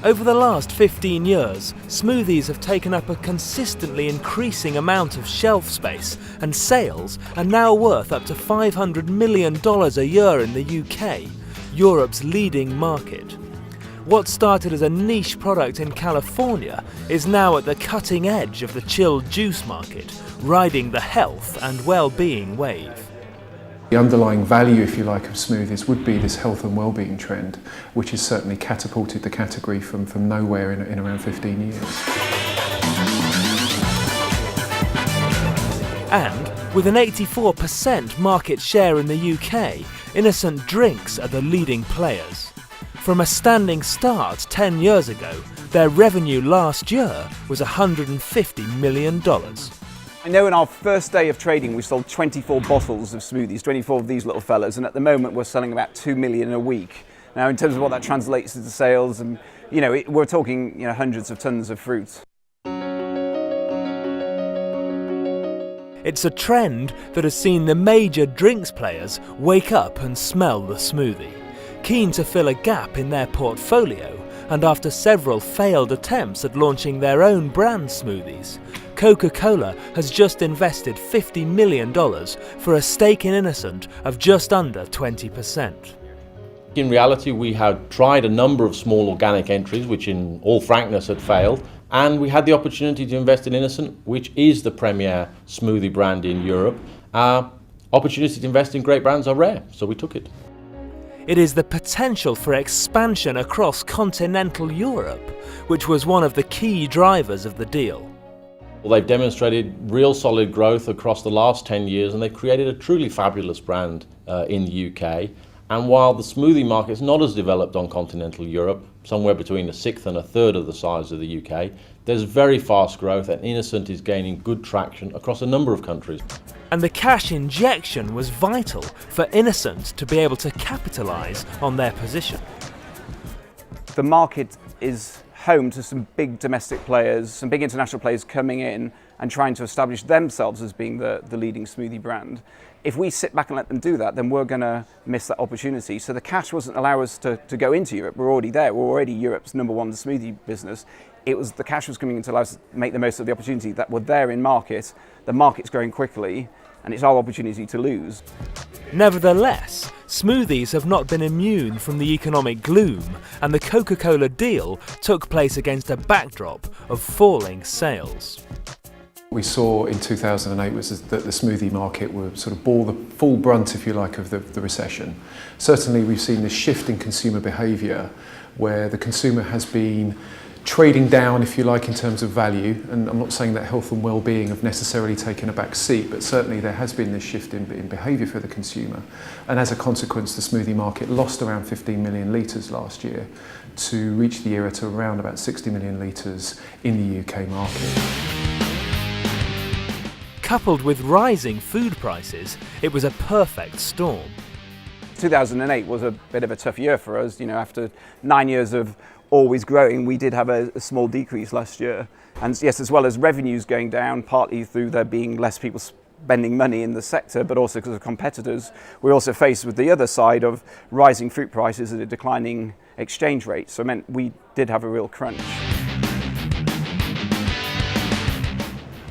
Over the last 15 years, smoothies have taken up a consistently increasing amount of shelf space, and sales are now worth up to $500 million a year in the UK, Europe's leading market. What started as a niche product in California is now at the cutting edge of the chilled juice market, riding the health and well-being wave. The underlying value, if you like, of smoothies would be this health and well-being trend, which has certainly catapulted the category from nowhere in around 15 years. And with an 84% market share in the UK, innocent drinks are the leading players. From a standing start 10 years ago, their revenue last year was $150 million. I know in our first day of trading we sold 24 bottles of smoothies, 24 of these little fellas, and at the moment we're selling about 2 million a week. Now in terms of what that translates into sales, and we're talking hundreds of tons of fruit. It's a trend that has seen the major drinks players wake up and smell the smoothie, keen to fill a gap in their portfolio, and after several failed attempts at launching their own brand smoothies, Coca-Cola has just invested $50 million for a stake in Innocent of just under 20%. In reality, we had tried a number of small organic entries, which in all frankness had failed, and we had the opportunity to invest in Innocent, which is the premier smoothie brand in Europe. Opportunities to invest in great brands are rare, so we took it. It is the potential for expansion across continental Europe, which was one of the key drivers of the deal. Well, they've demonstrated real solid growth across the last 10 years, and they've created a truly fabulous brand in the UK. And while the smoothie market is not as developed on continental Europe, somewhere between a sixth and a third of the size of the UK, there's very fast growth, and Innocent is gaining good traction across a number of countries. And the cash injection was vital for Innocent to be able to capitalise on their position. The market is home to some big domestic players, some big international players coming in and trying to establish themselves as being the leading smoothie brand. If we sit back and let them do that, then we're going to miss that opportunity. So the cash wasn't allow us to go into Europe. We're already there. We're already Europe's #1 smoothie business. The cash was coming in to allow us to make the most of the opportunity that we're there in market. The market's growing quickly, and it's our opportunity to lose. Nevertheless, smoothies have not been immune from the economic gloom, and the Coca-Cola deal took place against a backdrop of falling sales. We saw in 2008 was that the smoothie market bore the full brunt, if you like, of the recession. Certainly we've seen this shift in consumer behaviour where the consumer has been trading down, if you like, in terms of value, and I'm not saying that health and well-being have necessarily taken a back seat, but certainly there has been this shift in behaviour for the consumer, and as a consequence the smoothie market lost around 15 million litres last year to reach the year at around about 60 million litres in the UK market. Coupled with rising food prices, it was a perfect storm. 2008 was a bit of a tough year for us. After 9 years of always growing, we did have a small decrease last year. And yes, as well as revenues going down, partly through there being less people spending money in the sector, but also because of competitors, we're also faced with the other side of rising fruit prices and a declining exchange rate. So it meant we did have a real crunch.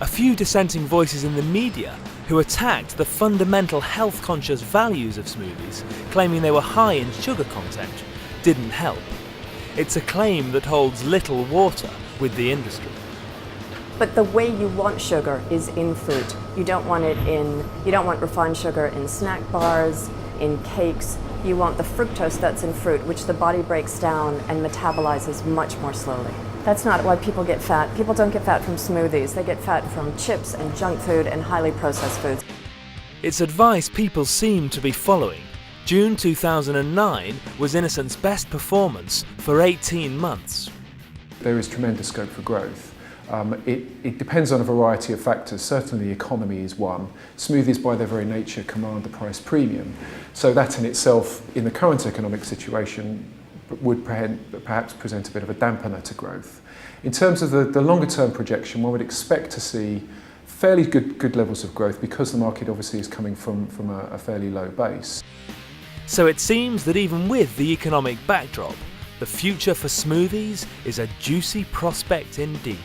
A few dissenting voices in the media who attacked the fundamental health-conscious values of smoothies, claiming they were high in sugar content, didn't help. It's a claim that holds little water with the industry. But the way you want sugar is in fruit. You don't want refined sugar in snack bars, in cakes. You want the fructose that's in fruit, which the body breaks down and metabolizes much more slowly. That's not why people get fat. People don't get fat from smoothies. They get fat from chips and junk food and highly processed foods. It's advice people seem to be following. June 2009 was Innocent's best performance for 18 months. There is tremendous scope for growth. It depends on a variety of factors. Certainly the economy is one. Smoothies by their very nature command the price premium. So that in itself, in the current economic situation, would perhaps present a bit of a dampener to growth. In terms of the longer term projection, one would expect to see fairly good levels of growth because the market obviously is coming from a fairly low base. So it seems that even with the economic backdrop, The future for smoothies is a juicy prospect indeed.